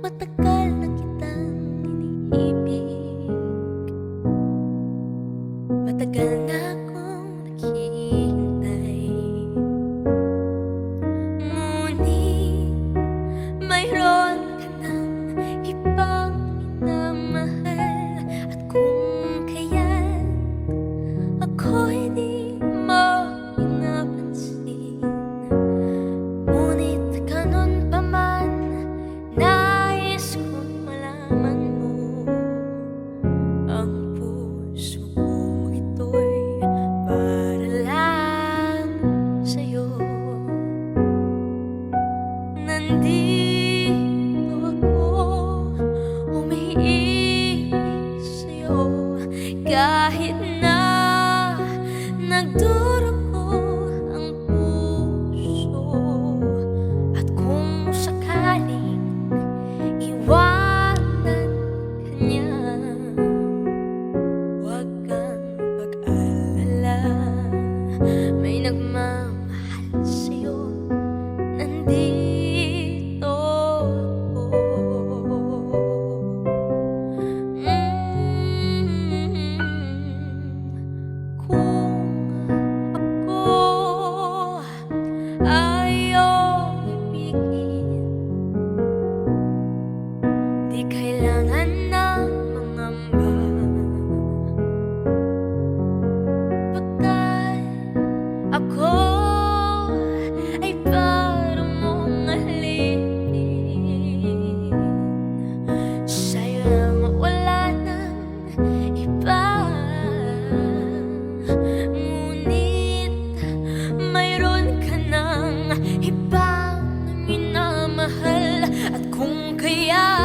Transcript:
Matagal na kitang iniibig, matagal na akong naghihintay. Ngunit mayroon ka ng ibang minamahal, at kung kaya't ako'y di mo pinapansin. Ngunit ganun pa man, nais kong malaman mo, ang puso kong ito'y para lang sa'yo. Nandito ako, umiibig sa'yo, kahit na nagdurugo ang puso. At kung sakaling iwanan ka niya, huwag kang mag-alala, may nagmamahal sa'yo. Nandito ako. Kung ako ayaw ibigin, di kailangan ng mangamba, pagkat ako ay para mong mahalin. Sa'yo lang wala ng iba, ngunit mayroon ka ng ibang minamahal. At kung kaya